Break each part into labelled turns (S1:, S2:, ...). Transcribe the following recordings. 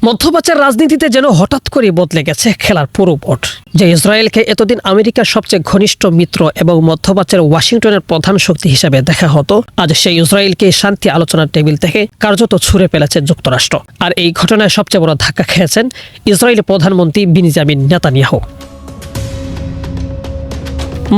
S1: মধ্যপ্রাচ্যের রাজনীতিতে যেন হঠাৎ করে বদলে গেছে খেলার পুরো বোর্ড। যে ইসরায়েলকে এতদিন আমেরিকার সবচেয়ে ঘনিষ্ঠ মিত্র এবং মধ্যপ্রাচ্যের ওয়াশিংটনের প্রধান শক্তি হিসেবে দেখা হতো, আজ সেই ইসরায়েলকে শান্তি আলোচনার টেবিল থেকে কার্যত ছুঁড়ে ফেলেছে যুক্তরাষ্ট্র। আর এই ঘটনায় সবচেয়ে বড় ধাক্কা খেয়েছেন ইসরায়েলের প্রধানমন্ত্রী বেঞ্জামিন নেতানিয়াহু।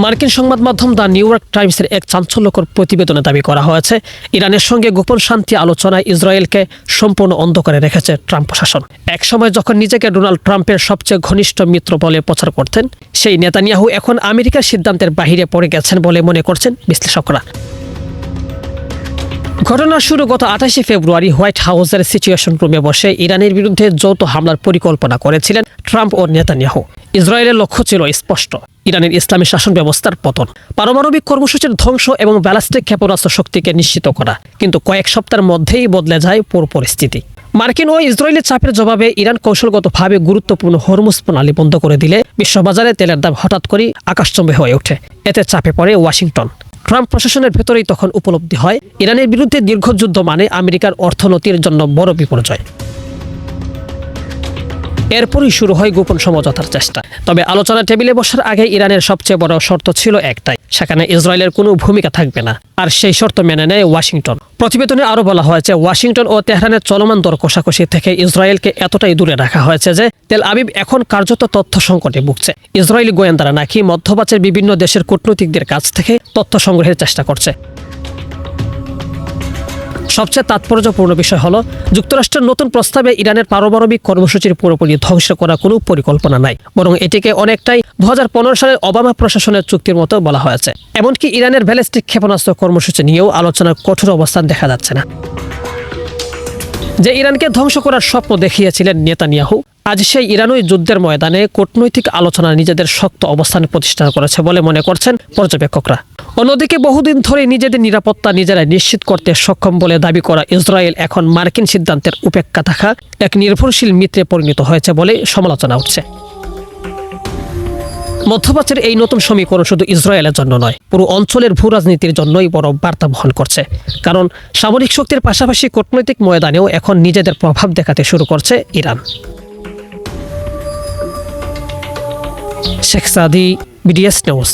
S1: মার্কিন সংবাদ মাধ্যম দ্য নিউ ইয়র্ক টাইমসের এক চাঞ্চল্যকর প্রতিবেদনে দাবি করা হয়েছে, ইরানের সঙ্গে গোপন শান্তি আলোচনায় ইসরায়েলকে সম্পূর্ণ অন্ধকারে রেখেছে ট্রাম্প প্রশাসন। এক সময় যখন নিজেকে ডোনাল্ড ট্রাম্পের সবচেয়ে ঘনিষ্ঠ মিত্র বলে প্রচার করতেন, সেই নেতানিয়াহু এখন আমেরিকার সিদ্ধান্তের বাহিরে পড়ে গেছেন বলে মনে করছেন বিশ্লেষকরা। ঘটনার শুরু গত 28 ফেব্রুয়ারি হোয়াইট হাউসের সিচুয়েশন রুমে বসে ইরানের বিরুদ্ধে যৌথ হামলার পরিকল্পনা করেছিলেন ট্রাম্প ও নেতানিয়াহু। ইসরায়েলের লক্ষ্য ছিল স্পষ্ট, ইরানের ইসলামী শাসন ব্যবস্থার পতন, পারমাণবিক কর্মসূচির ধ্বংস এবং ব্যালিস্টিক ক্ষেপণাস্ত্র শক্তিকে নিশ্চিত করা। কিন্তু কয়েক সপ্তাহের মধ্যেই বদলে যায় পুরো পরিস্থিতি। মার্কিন ও ইসরায়েলের চাপের জবাবে ইরান কৌশলগতভাবে গুরুত্বপূর্ণ হরমুজ প্রণালী বন্ধ করে দিলে বিশ্ববাজারে তেলের দাম হঠাৎ করেই আকাশচুম্বী হয়ে ওঠে। এতে চাপে পড়ে ওয়াশিংটন। ট্রাম্প প্রশাসনের ভেতরেই তখন উপলব্ধি হয়, ইরানের বিরুদ্ধে দীর্ঘ যুদ্ধ মানে আমেরিকার অর্থনীতির জন্য বড় বিপর্যয়। এরপরই শুরু হয় গোপন সমঝোতার চেষ্টা। তবে আলোচনা টেবিলে বসার আগে ইরানের সবচেয়ে বড় শর্ত ছিল একটাই, সেখানে ইসরায়েলের কোনো ভূমিকা থাকবে না। আর সেই শর্ত মেনে নেয় ওয়াশিংটন। প্রতিবেদনে আরও বলা হয়েছে, ওয়াশিংটন ও তেহরানের চলমান দর কষাকষি থেকে ইসরায়েলকে এতটাই দূরে রাখা হয়েছে যে তেল আবিব এখন কার্যত তথ্য সংকটে ভুগছে। ইসরায়েলি গোয়েন্দারা নাকি মধ্যপ্রাচ্যের বিভিন্ন দেশের কূটনীতিকদের কাছ থেকে তথ্য সংগ্রহের চেষ্টা করছে। সবচেয়ে তাৎপর্যপূর্ণ বিষয় হলো, যুক্তরাষ্ট্রের নতুন প্রস্তাবে ইরানের পারমাণবিক কর্মসূচির পুরোপুরি ধ্বংস করার কোনো পরিকল্পনা নাই, বরং এটিকে অনেকটাই 2015 সালের ওবামা প্রশাসনের চুক্তির মতো বলা হয়েছে। এমনকি ইরানের ব্যালিস্টিক ক্ষেপণাস্ত্র কর্মসূচি নিয়েও আলোচনার কঠোর অবস্থান দেখা যাচ্ছে না। যে ইরানকে ধ্বংস করার স্বপ্ন দেখিয়েছিলেন নেতানিয়াহু, আজ সেই ইরানই যুদ্ধের ময়দানে কূটনৈতিক আলোচনা নিজেদের শক্ত অবস্থান প্রতিষ্ঠা করেছে বলে মনে করছেন পর্যবেক্ষকরা। অন্যদিকে বহুদিন ধরে নিজেদের নিরাপত্তা নিজেরাই নিশ্চিত করতে সক্ষম বলে দাবি করা ইসরায়েল এখন মার্কিন সিদ্ধান্তের উপেক্ষা থাকা এক নির্ভরশীল মিত্রে পরিণত হয়েছে বলে সমালোচনা উঠছে। মধ্যপ্রাচ্যের এই নতুন সমীকরণ শুধু ইসরায়েলের জন্য নয়, পুরো অঞ্চলের ভূ রাজনীতির জন্যই বড় বার্তা বহন করছে। কারণ সামরিক শক্তির পাশাপাশি কূটনৈতিক ময়দানেও এখন নিজেদের প্রভাব দেখাতে শুরু করছে ইরান। শেখ সাদি, বিডিএস নিউজ।